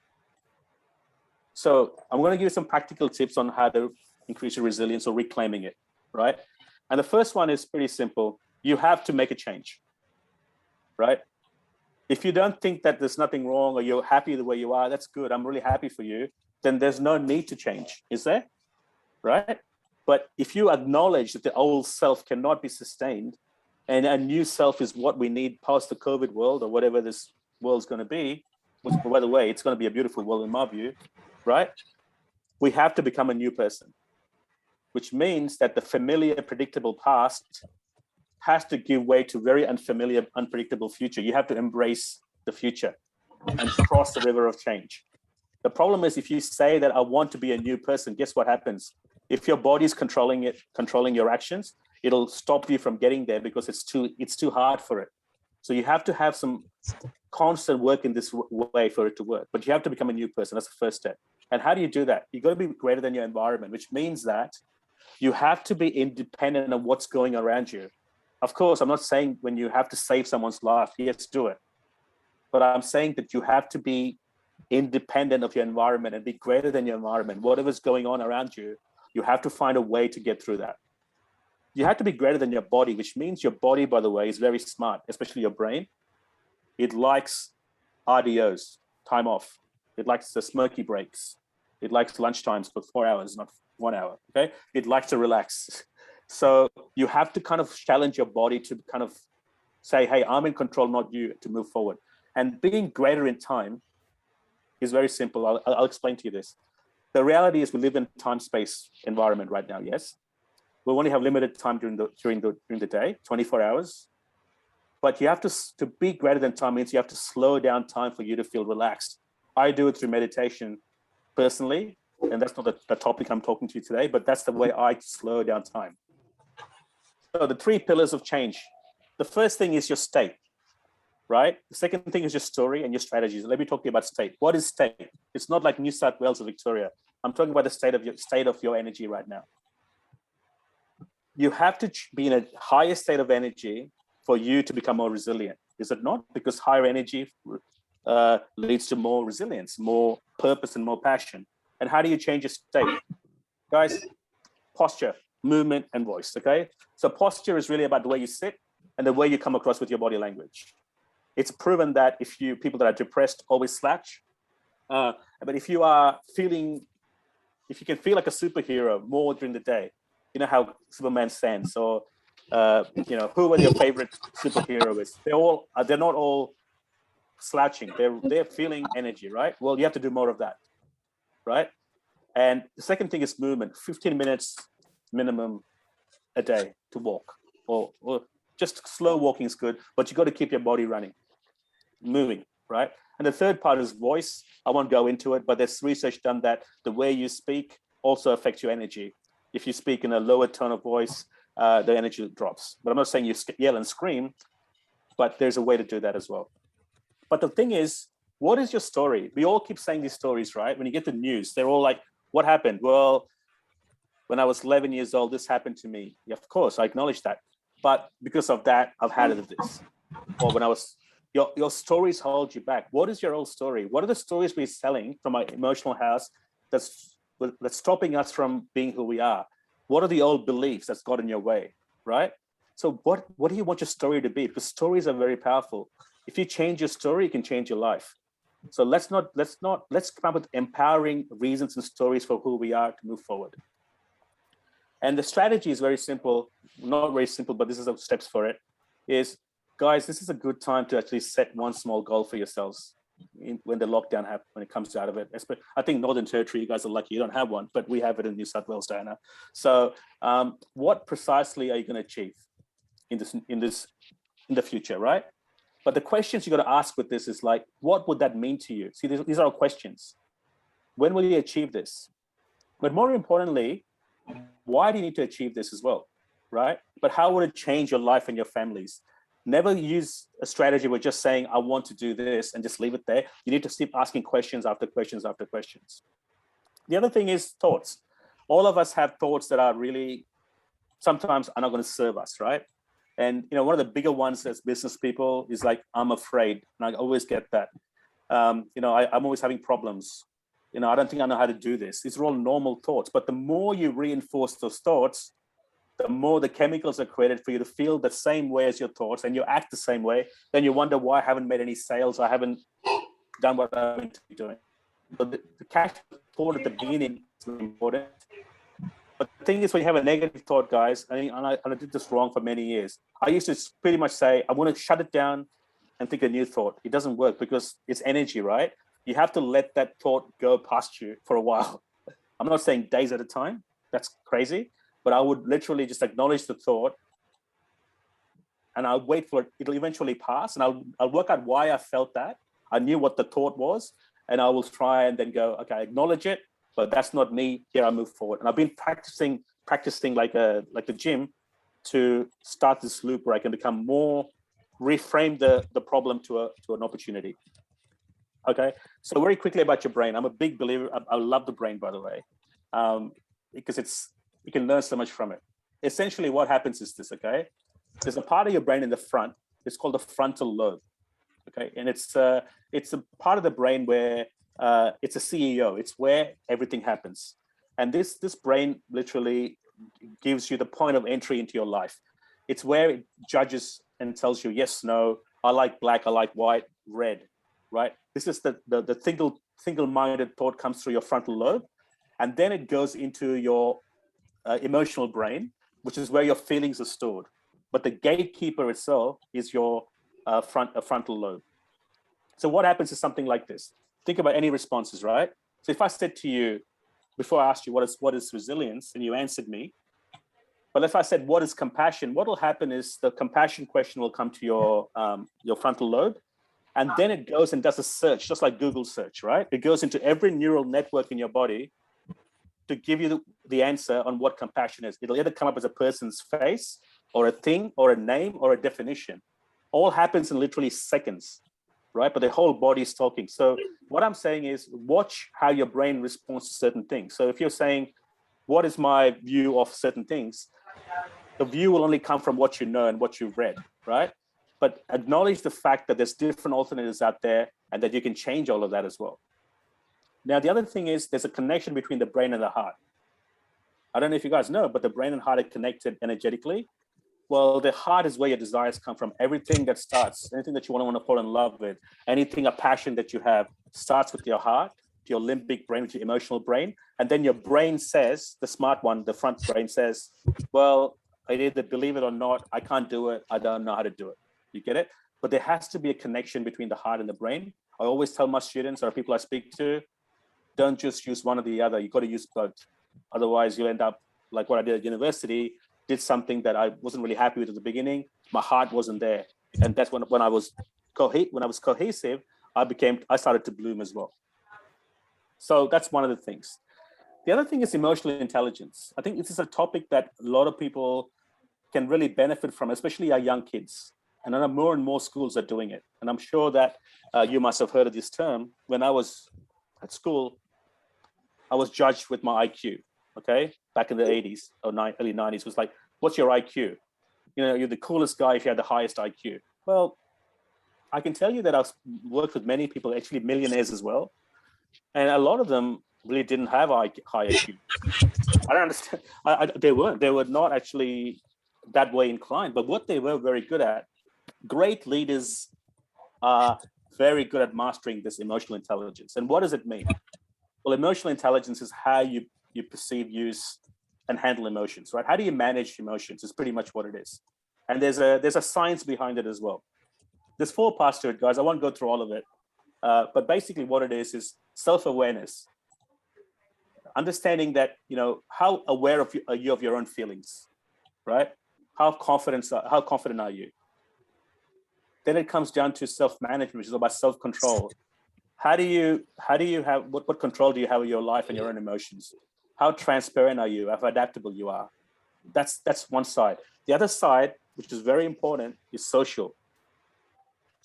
So I'm going to give you some practical tips on how to increase your resilience or reclaiming it, right? And the first one is pretty simple. You have to make a change, right? If you don't think that there's nothing wrong or you're happy the way you are, that's good. I'm really happy for you. Then there's no need to change, is there? Right? But if you acknowledge that the old self cannot be sustained and a new self is what we need past the COVID world or whatever this world's going to be, which, by the way, it's going to be a beautiful world in my view, right? We have to become a new person, which means that the familiar, predictable past has to give way to very unfamiliar, unpredictable future. You have to embrace the future and cross the river of change. The problem is if you say that I want to be a new person, guess what happens? If your body's controlling your actions, it'll stop you from getting there because it's too hard for it. So you have to have some constant work in this way for it to work, but you have to become a new person. That's the first step. And how do you do that? You've got to be greater than your environment, which means that you have to be independent of what's going around you. Of course, I'm not saying when you have to save someone's life, yes, do it. But I'm saying that you have to be independent of your environment and be greater than your environment. Whatever's going on around you, you have to find a way to get through that. You have to be greater than your body, which means your body, by the way, is very smart, especially your brain. It likes RDOs, time off. It likes the smoky breaks. It likes lunchtimes for 4 hours, not 1 hour, okay? It likes to relax. So you have to kind of challenge your body to kind of say, hey, I'm in control, not you, to move forward. And being greater in time is very simple. I'll explain to you this. The reality is we live in time-space environment right now, yes? We only have limited time during the day, 24 hours. But you have to be greater than time means you have to slow down time for you to feel relaxed. I do it through meditation personally, and that's not the topic I'm talking to you today, but that's the way I slow down time. So the 3 pillars of change. The first thing is your state, right? The second thing is your story and your strategies. Let me talk to you about state. What is state? It's not like New South Wales or Victoria. I'm talking about the state of your energy right now. You have to be in a higher state of energy for you to become more resilient. Is it not? Because higher energy leads to more resilience, more purpose, and more passion. And how do you change your state? Guys, posture, movement, and voice, okay? So posture is really about the way you sit and the way you come across with your body language. It's proven that if people that are depressed always slouch, but if you can feel like a superhero more during the day, you know how Superman stands. So, who are your favorite superheroes? They're not all slouching. They're feeling energy, right? Well, you have to do more of that, right? And the second thing is movement. 15 minutes minimum a day to walk, or just slow walking is good, but you got to keep your body running, moving, right? And the third part is voice. I won't go into it, but there's research done that the way you speak also affects your energy. If you speak in a lower tone of voice, the energy drops. But I'm not saying you yell and scream, but there's a way to do that as well. But the thing is, what is your story? We all keep saying these stories, right? When you get the news, they're all like, what happened? Well, when I was 11 years old, this happened to me. Yeah, of course, I acknowledge that. But because of that, I've had this. Or when I was, your stories hold you back. What is your old story? What are the stories we're selling from our emotional house that's stopping us from being who we are? What are the old beliefs that's got in your way, right? So what do you want your story to be? Because stories are very powerful. If you change your story, you can change your life. So let's come up with empowering reasons and stories for who we are to move forward. And the strategy is very simple, not very simple, but this is the steps for it, is, guys, this is a good time to actually set one small goal for yourselves when the lockdown happens, when it comes out of it. I think Northern Territory, you guys are lucky you don't have one, but we have it in New South Wales, Diana. So what precisely are you going to achieve in the future, right? But the questions you got to ask with this is like, what would that mean to you? See, these are all questions. When will you achieve this? But more importantly, why do you need to achieve this as well, right? But how would it change your life and your families? Never use a strategy with just saying, I want to do this and just leave it there. You need to keep asking questions after questions after questions. The other thing is thoughts. All of us have thoughts that are really, sometimes are not going to serve us, right? And one of the bigger ones as business people is like, I'm afraid. And I always get that. I'm always having problems. I don't think I know how to do this. These are all normal thoughts. But the more you reinforce those thoughts, the more the chemicals are created for you to feel the same way as your thoughts, and you act the same way. Then you wonder why I haven't made any sales. I haven't done what I'm meant to be doing. So the catch thought at the beginning is really important. But the thing is, when you have a negative thought, guys, and I did this wrong for many years. I used to pretty much say, I want to shut it down and think a new thought. It doesn't work because it's energy, right? You have to let that thought go past you for a while. I'm not saying days at a time. That's crazy. But I would literally just acknowledge the thought and I'll wait for it. It'll eventually pass, and I'll work out why I felt that. I knew what the thought was, and I will try and then go, okay, I acknowledge it, but that's not me. Here I move forward. And I've been practicing like a gym to start this loop where I can become more, reframe the problem to an opportunity. Okay, so very quickly about your brain. I'm a big believer. I love the brain, by the way, because you can learn so much from it. Essentially, what happens is this, okay? there's a part of your brain in the front. It's called the frontal lobe. Okay, and it's a part of the brain where it's a CEO. It's where everything happens, and this brain literally gives you the point of entry into your life. It's where it judges and tells you yes, no. I like black. I like white, red. Right. This is the single-minded thought comes through your frontal lobe, and then it goes into your emotional brain, which is where your feelings are stored. But the gatekeeper itself is your frontal lobe. So what happens is something like this. Think about any responses, right? So if I said to you, before I asked you what is resilience, and you answered me, but if I said what is compassion, what will happen is the compassion question will come to your frontal lobe, and then it goes and does a search, just like Google search, right? It goes into every neural network in your body to give you the answer on what compassion is. It'll either come up as a person's face or a thing or a name or a definition. All happens in literally seconds, right? But the whole body is talking. So what I'm saying is watch how your brain responds to certain things. So if you're saying, what is my view of certain things? The view will only come from what you know and what you've read, right? But acknowledge the fact that there's different alternatives out there and that you can change all of that as well. Now, the other thing is there's a connection between the brain and the heart. I don't know if you guys know, but the brain and heart are connected energetically. Well, the heart is where your desires come from. Everything that starts, anything that you want to fall in love with, anything, a passion that you have starts with your heart, your limbic brain, with your emotional brain. And then your brain says, the smart one, the front brain says, well, I either believe it or not, I can't do it. I don't know how to do it. You get it? But there has to be a connection between the heart and the brain. I always tell my students or people I speak to, don't just use one or the other. You've got to use both. Otherwise, you'll end up like what I did at university, did something that I wasn't really happy with at the beginning. My heart wasn't there. And that's when I was cohesive, I started to bloom as well. So that's one of the things. The other thing is emotional intelligence. I think this is a topic that a lot of people can really benefit from, especially our young kids. And I know more and more schools are doing it. And I'm sure that you must have heard of this term. When I was at school, I was judged with my IQ, okay? Back in the 80s or early 90s, was like, what's your IQ? You know, you're the coolest guy if you had the highest IQ. Well, I can tell you that I've worked with many people, actually millionaires as well. And a lot of them really didn't have high IQ. I don't understand. They were not actually that way inclined, but what they were very good at, great leaders are very good at mastering this emotional intelligence. And what does it mean? Well, emotional intelligence is how you perceive, use, and handle emotions, right? How do you manage emotions is pretty much what it is. And there's a science behind it as well. There's 4 parts to it, guys. I won't go through all of it. But basically what it is self-awareness. Understanding that, you know, how aware are you of your own feelings, right? How confident are you? Then it comes down to self-management, which is about self-control. How do you have, what control do you have of your life and your own emotions? How transparent are you? How adaptable you are? That's one side. The other side, which is very important, is social.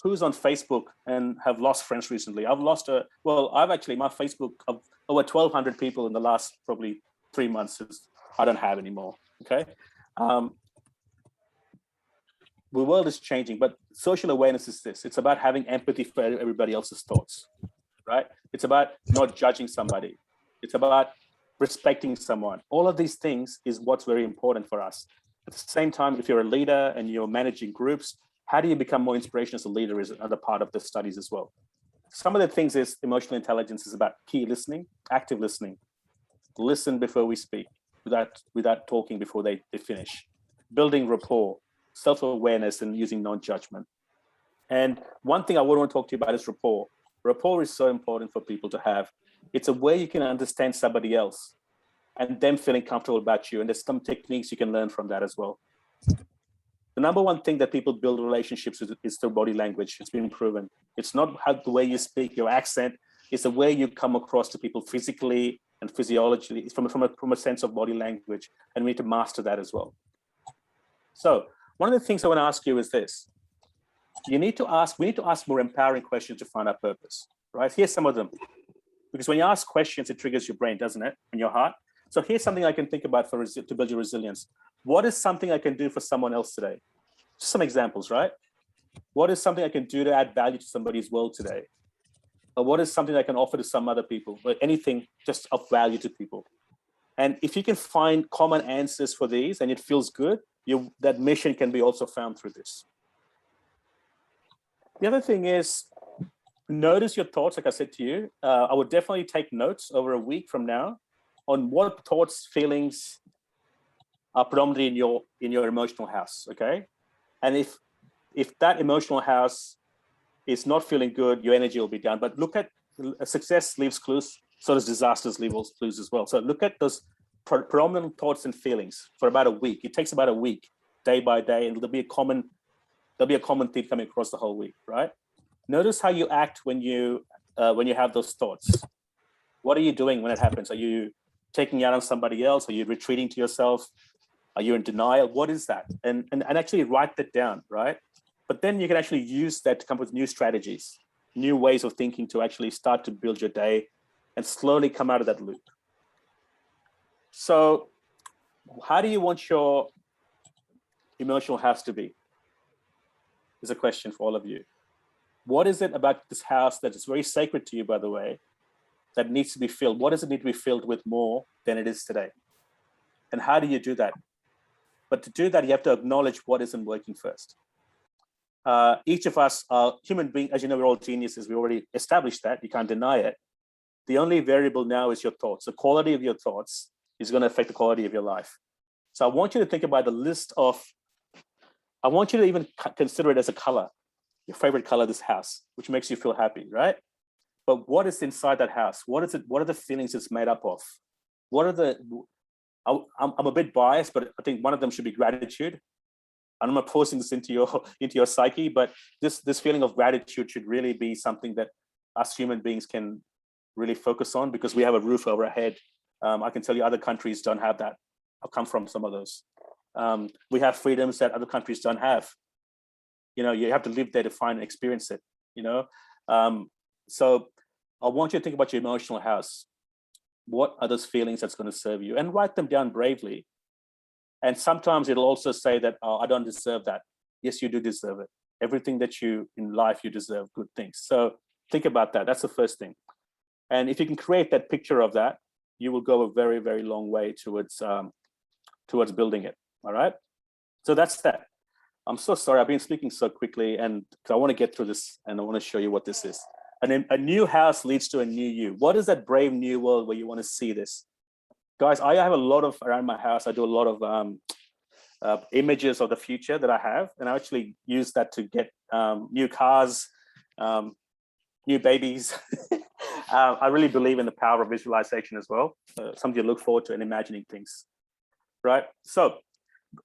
Who's on Facebook and have lost friends recently? I've lost my Facebook of over 1,200 people in the last probably 3 months. I don't have anymore, okay? The world is changing, but social awareness is this. It's about having empathy for everybody else's thoughts, right? It's about not judging somebody. It's about respecting someone. All of these things is what's very important for us. At the same time, if you're a leader and you're managing groups, how do you become more inspirational as a leader is another part of the studies as well. Some of the things is emotional intelligence is about key listening, active listening. Listen before we speak, without talking before they finish. Building rapport, self-awareness, and using non-judgment. And one thing I would want to talk to you about is rapport. Rapport is so important for people to have. It's a way you can understand somebody else and them feeling comfortable about you. And there's some techniques you can learn from that as well. The number one thing that people build relationships with is through body language. It's been proven. It's not the way you speak, your accent. It's the way you come across to people physically and physiologically. It's from a sense of body language. And we need to master that as well. So one of the things I want to ask you is this. We need to ask more empowering questions to find our purpose, right? Here's some of them. Because when you ask questions, it triggers your brain, doesn't it? And your heart. So here's something I can think about to build your resilience. What is something I can do for someone else today? Just some examples, right? What is something I can do to add value to somebody's world today? Or what is something I can offer to some other people? Or anything just of value to people. And if you can find common answers for these and it feels good, that mission can be also found through this. The other thing is, notice your thoughts, like I said to you. I would definitely take notes over a week from now on what thoughts, feelings are predominantly in your emotional house, okay? And if that emotional house is not feeling good, your energy will be down. But look at success leaves clues, so does disasters leave clues as well. So look at those predominant thoughts and feelings for about a week. It takes about a week, day by day, and there'll be a common theme coming across the whole week, right? Notice how you act when you have those thoughts. What are you doing when it happens? Are you taking it out on somebody else? Are you retreating to yourself? Are you in denial? What is that? And actually write that down, right? But then you can actually use that to come up with new strategies, new ways of thinking to actually start to build your day and slowly come out of that loop. So how do you want your emotional house to be? Is a question for all of you. What is it about this house that is very sacred to you, by the way, that needs to be filled? What does it need to be filled with more than it is today? And how do you do that? But to do that, you have to acknowledge what isn't working first. Each of us are human beings. As you know, we're all geniuses. We already established that. You can't deny it. The only variable now is your thoughts. The quality of your thoughts is going to affect the quality of your life. So I want you to think about the list of, I want you to even consider it as a color, your favorite color of this house, which makes you feel happy, right? But what is inside that house? What is it? What are the feelings it's made up of? What are the, I'm a bit biased, but I think one of them should be gratitude. I'm not forcing this into your psyche, but this feeling of gratitude should really be something that us human beings can really focus on, because we have a roof over our head. I can tell you other countries don't have that. I've come from some of those. We have freedoms that other countries don't have. You know, you have to live there to find and experience it, you know? So I want you to think about your emotional house. What are those feelings that's going to serve you? And write them down bravely. And sometimes it'll also say that, oh, I don't deserve that. Yes, you do deserve it. Everything that you, in life, you deserve good things. So think about that. That's the first thing. And if you can create that picture of that, you will go a very, very long way towards building it, all right? So that's that. I'm so sorry, I've been speaking so quickly, and I want to get through this, and I want to show you what this is. And a new house leads to a new you. What is that brave new world where you want to see this? Guys, I have a lot of, around my house, I do a lot of images of the future that I have, and I actually use that to get new cars, new babies. I really believe in the power of visualization as well. Something to look forward to and imagining things, right? So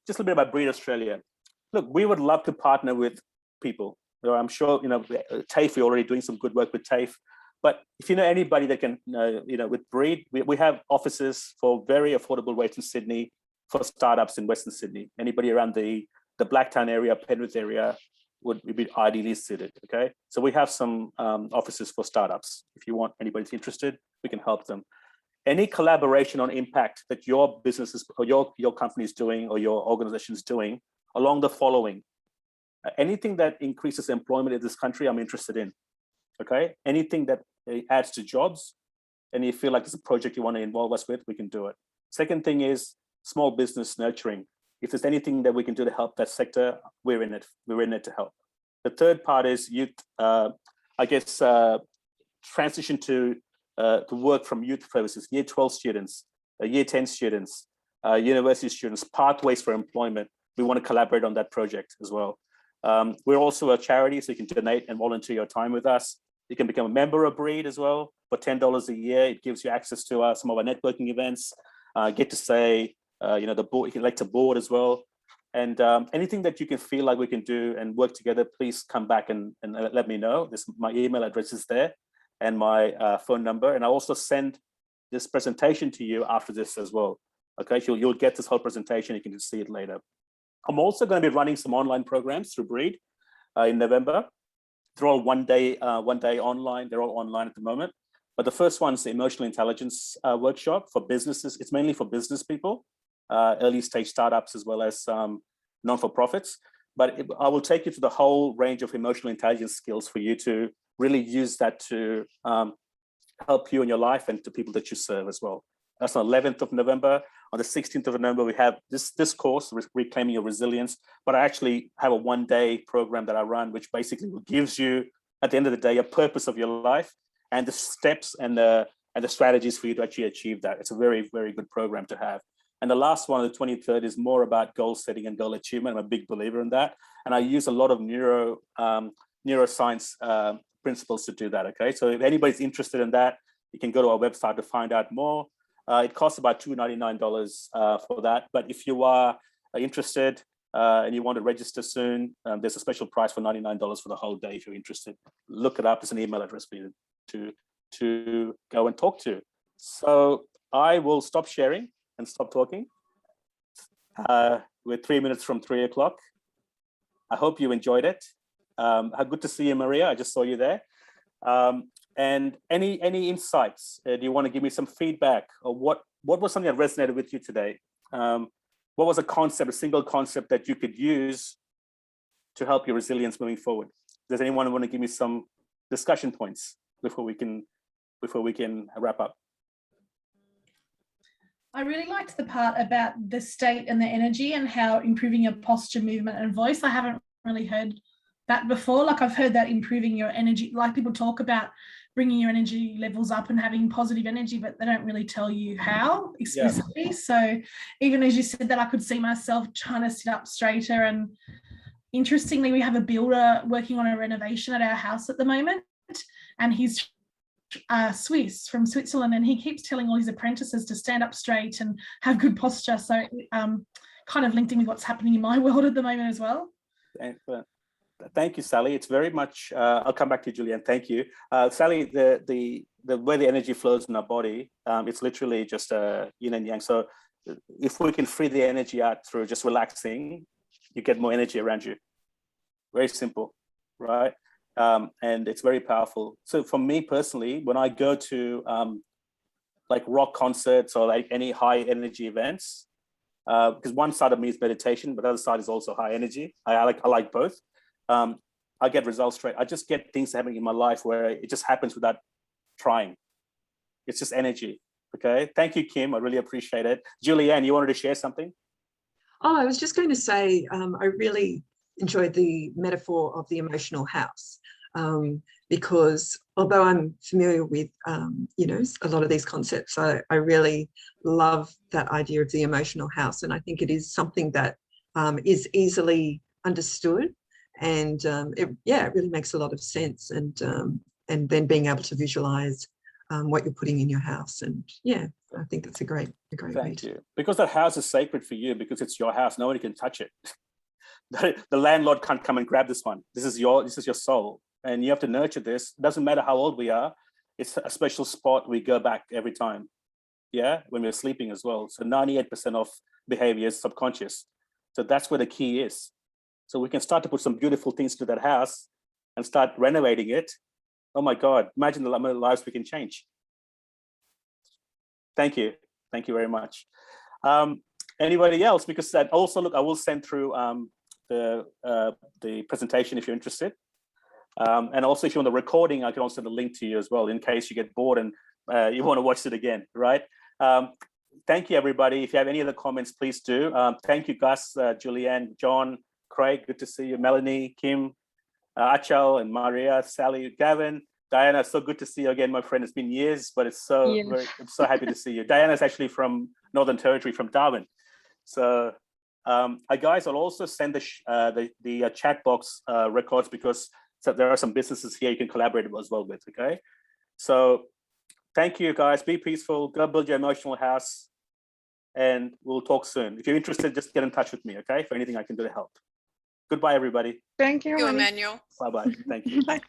just a little bit about Breed Australia. Look, we would love to partner with people. I'm sure, you know, TAFE, we're already doing some good work with TAFE. But if you know anybody that can, you know, with Breed, we have offices for very affordable rates in Sydney for startups in Western Sydney. Anybody around the Blacktown area, Penrith area would be ideally suited, okay? So we have some offices for startups. If you want anybody's interested, we can help them. Any collaboration on impact that your businesses or your company is doing or your organization is doing along the following. Anything that increases employment in this country, I'm interested in, okay? Anything that adds to jobs, and you feel like there's a project you want to involve us with, we can do it. Second thing is small business nurturing. If there's anything that we can do to help that sector, we're in it. We're in it to help. The third part is youth, I guess, transition to work from youth services, year 12 students, year 10 students, university students, pathways for employment. We want to collaborate on that project as well. We're also a charity, so you can donate and volunteer your time with us. You can become a member of Breed as well for $10 a year. It gives you access to some of our networking events. Get to say, you know, the board, you can elect a board as well. And anything that you can feel like we can do and work together, please come back and let me know. My email address is there and my phone number. And I'll also send this presentation to you after this as well. Okay, so you'll get this whole presentation. You can just see it later. I'm also going to be running some online programs through Breed in November. They're all one day online. They're all online at the moment. But the first one is the emotional intelligence workshop for businesses. It's mainly for business people, early stage startups, as well as non-for-profits. but I will take you to the whole range of emotional intelligence skills for you to really use that to help you in your life and to people that you serve as well. That's on 11th of November. On the 16th of November, we have this course, Reclaiming Your Resilience, but I actually have a one-day program that I run, which basically gives you, at the end of the day, a purpose of your life and the steps and the strategies for you to actually achieve that. It's a very, very good program to have. And the last one, the 23rd, is more about goal setting and goal achievement. I'm a big believer in that. And I use a lot of neuroscience principles to do that, okay? So if anybody's interested in that, you can go to our website to find out more. It costs about $299 for that. But if you are interested and you want to register soon, there's a special price for $99 for the whole day if you're interested. Look it up. There's an email address for you to go and talk to. So I will stop sharing and stop talking. We're 3 minutes from 3 o'clock. I hope you enjoyed it. Good to see you, Maria. I just saw you there. And any insights? Do you want to give me some feedback, or what was something that resonated with you today? What was a single concept that you could use to help your resilience moving forward? Does anyone want to give me some discussion points before we can wrap up? I really liked the part about the state and the energy and how improving your posture, movement, and voice. I haven't really heard that before. Like, I've heard that improving your energy, like people talk about bringing your energy levels up and having positive energy, but they don't really tell you how explicitly. Yeah. So even as you said that, I could see myself trying to sit up straighter. And interestingly, we have a builder working on a renovation at our house at the moment, and he's Swiss, from Switzerland, and he keeps telling all his apprentices to stand up straight and have good posture. So kind of linked in with what's happening in my world at the moment as well. Thank you, Sally. It's very much, I'll come back to you, Julianne. Thank you. Sally, the way the energy flows in our body, it's literally just yin and yang. So if we can free the energy out through just relaxing, you get more energy around you. Very simple, right? And it's very powerful. So for me personally, when I go to like rock concerts or like any high energy events, because one side of me is meditation, but the other side is also high energy. I like both. I get results straight. I just get things happening in my life where it just happens without trying. It's just energy. Okay. Thank you, Kim. I really appreciate it. Julianne, you wanted to share something? Oh, I was just going to say, I really enjoyed the metaphor of the emotional house, because although I'm familiar with, a lot of these concepts, I really love that idea of the emotional house. And I think it is something that is easily understood. And it really makes a lot of sense. And then being able to visualize what you're putting in your house. And yeah, I think that's a great way. Thank you. Because that house is sacred for you, because it's your house. Nobody can touch it. The landlord can't come and grab this one. This is your soul, and you have to nurture this. It doesn't matter how old we are. It's a special spot we go back every time. Yeah, when we're sleeping as well. So 98% of behavior is subconscious. So that's where the key is. So we can start to put some beautiful things to that house and start renovating it. Oh my God, imagine the lives we can change. Thank you. Thank you very much. Anybody else? Because that also, look, I will send through the presentation if you're interested. And also if you want the recording, I can also send a link to you as well in case you get bored and you want to watch it again, right? Thank you, everybody. If you have any other comments, please do. Thank you, Gus, Julianne, John, Craig, good to see you. Melanie, Kim, Achal, and Maria, Sally, Gavin, Diana, so good to see you again, my friend. It's been years, but it's so I'm so happy to see you. Diana's actually from Northern Territory, from Darwin. So, guys, I'll also send the chat box records, because there are some businesses here you can collaborate as well with. Okay, so thank you, guys. Be peaceful. Go build your emotional house, and we'll talk soon. If you're interested, just get in touch with me. Okay, for anything I can do to help. Goodbye, everybody. Thank you, Emmanuel. Bye-bye. Thank you. Bye.